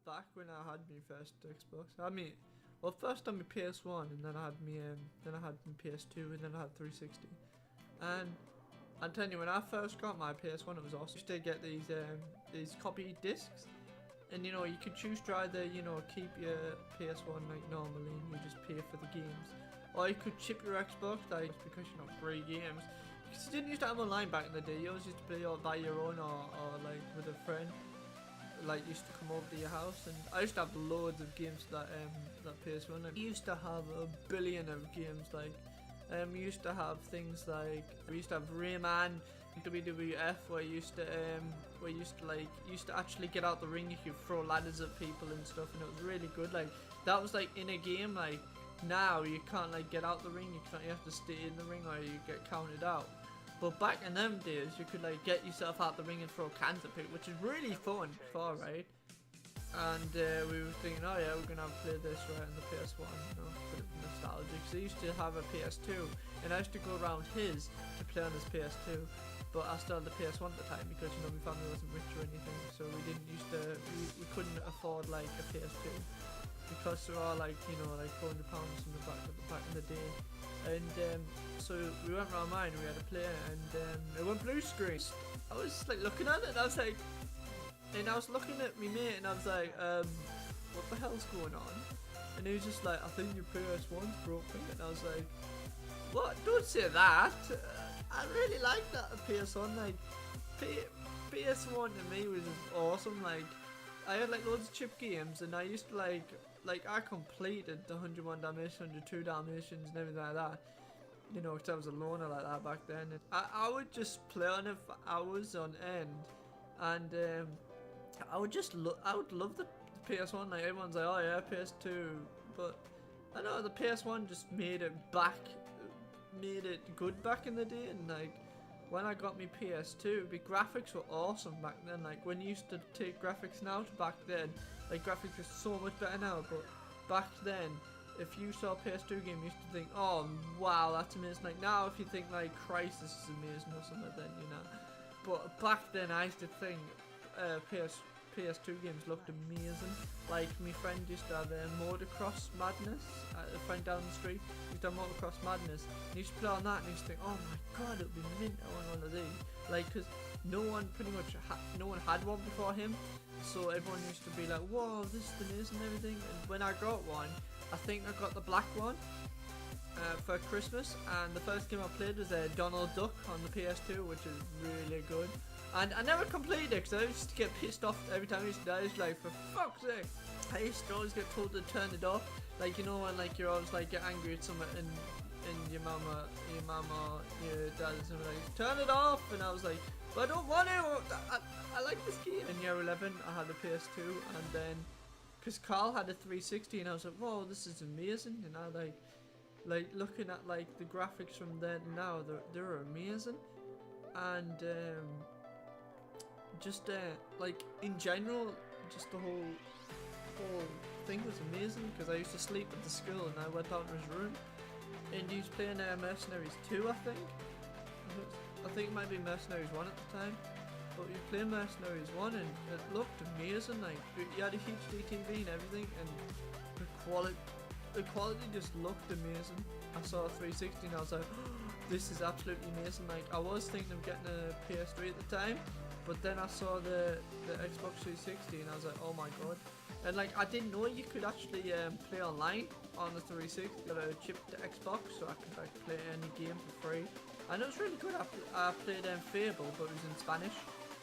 back when I had my first Xbox. I mean, well, first on my PS1, and then I had my PS2, and then I had 360. And I'm telling you, when I first got my PS1, it was awesome. I used to get these copy discs, and you know, you could choose to either, you know, keep your PS1 like normally and you just pay for the games, or you could chip your Xbox like because you know, free games. Because you didn't used to have online back in the day. You always used to play or buy your own, or like with a friend. Like used to come over to your house, and I used to have loads of games that PS1. And we used to have a billion of games. Like we used to have things like we used to have Rayman, WWF, where you used to actually get out the ring. You could throw ladders at people and stuff, and it was really good. Like that was like in a game. Like now you can't like get out the ring. You have to stay in the ring or you get counted out. But back in them days, you could like get yourself out the ring and throw cans at people, which is really fun, right? And we were thinking, oh yeah, we're gonna play this right on the PS1, you know, bit of nostalgia. Because he used to have a PS2, and I used to go around his to play on his PS2. But I still had the PS1 at the time because you know my family wasn't rich or anything, so we couldn't afford like a PS2. Because they were all like, you know, like £400 from the back in the day. And so we went round mine and we had a play, and it went blue screen. I was like looking at it and I was like, and I was looking at me mate and I was like, what the hell's going on? And he was just like, I think your PS1's broken. And I was like, what? Don't say that. I really like that PS1. Like PS1 to me was just awesome. Like I had like loads of chip games, and I used to like I completed the 101 Dalmatians, 102 Dalmatians and everything like that. You know, because I was a loner like that back then. And I would just play on it for hours on end, and I would love the PS1. Like everyone's like, oh yeah, PS2, but I know the PS1 just made it good back in the day. And like when I got my PS2, the graphics were awesome back then. Like when you used to take graphics now to back then, like graphics are so much better now, but back then, if you saw a PS2 game, you used to think, oh wow, that's amazing. Like now, if you think like Crysis is amazing or something, then you know. But back then, I used to think PS2 games looked amazing. Like my friend used to have Motocross Madness. A friend down the street used to have Motocross Madness. And he used to play on that, and he used to think, oh my god, it would be mint. I want one of these. Like, because no one had one before him, so everyone used to be like, whoa, this is amazing and everything. And when I got one, I think I got the black one for Christmas, and the first game I played was Donald Duck on the PS2, which is really good. And I never completed it because I used to get pissed off every time I used to die. I was like, for fuck's sake. I used to always get told to turn it off. Like, you know, when like you're always like get angry at someone and your mama, your dad or something like, turn it off. And I was like, but I don't want to. I like this game. In year 11, I had a PS2, and then because Carl had a 360, and I was like, whoa, this is amazing. And I like looking at like the graphics from then to now, they're amazing. And just like in general, just the whole thing was amazing, because I used to sleep at the school and I went down to his room and he was playing Mercenaries 2, I think it might be Mercenaries 1 at the time, but he was playing Mercenaries 1 and it looked amazing. Like he had a huge DTV and everything, and the quality just looked amazing. I saw a 360 and I was like, oh, this is absolutely amazing. Like I was thinking of getting a PS3 at the time, but then I saw the Xbox 360 and I was like, oh my god. And like I didn't know you could actually play online on the 360. Got a chipped Xbox, so I could like play any game for free. And it was really good. I played Fable, but it was in Spanish,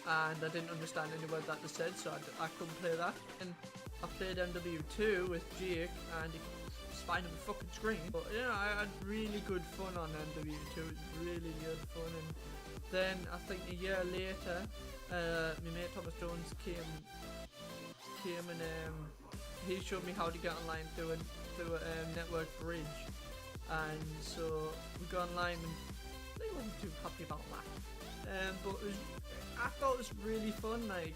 and I didn't understand any word that they said, so I couldn't play that. And I played MW2 with Jake, and he spine up the fucking screen. But you know, I had really good fun on MW2. It was really good fun. And then I think a year later, my mate Thomas Jones came and he showed me how to get online through a network bridge. And so we got online, and they wasn't too happy about that. But I thought it was really fun. Like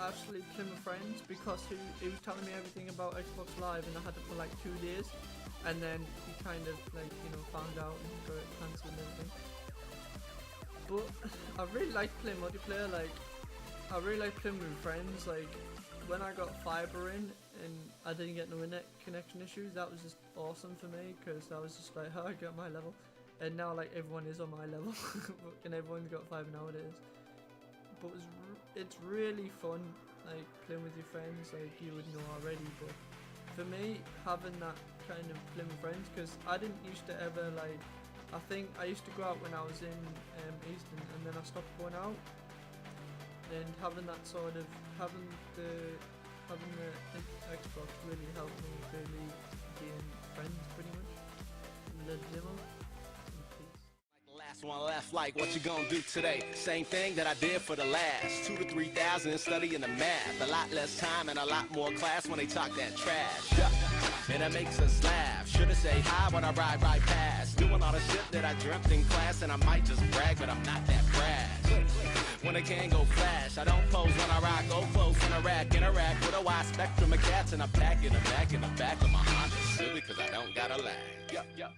actually playing with friends, because he was telling me everything about Xbox Live, and I had it for like 2 days, and then he kind of like, you know, found out and got it cancelled and everything. But I really like playing multiplayer. Like I really like playing with friends. Like when I got fiber in and I didn't get no internet connection issues, that was just awesome for me, because I was just like, oh, I got my level. And now like everyone is on my level and everyone's got fiber nowadays. But it's really fun, like playing with your friends, like you would know already. But for me, having that kind of playing with friends, because I didn't used to ever like, I think I used to go out when I was in Easton, and then I stopped going out. And having that sort of having the Xbox really helped me really gain friends pretty much. The demo. Last one left, like what you gonna do today? Same thing that I did for the last 2,000 to 3,000 studying the math. A lot less time and a lot more class when they talk that trash. Yeah. And it makes us laugh. Should've say hi when I ride right past. Doing all the shit that I dreamt in class, and I might just brag, but I'm not that brash. When I can't go flash, I don't pose when I rock. Go close in a rack, interact with a wide spectrum of cats, and I'm packing the back in the back of my Honda Civic, cause I don't got a lag. Yeah, yeah.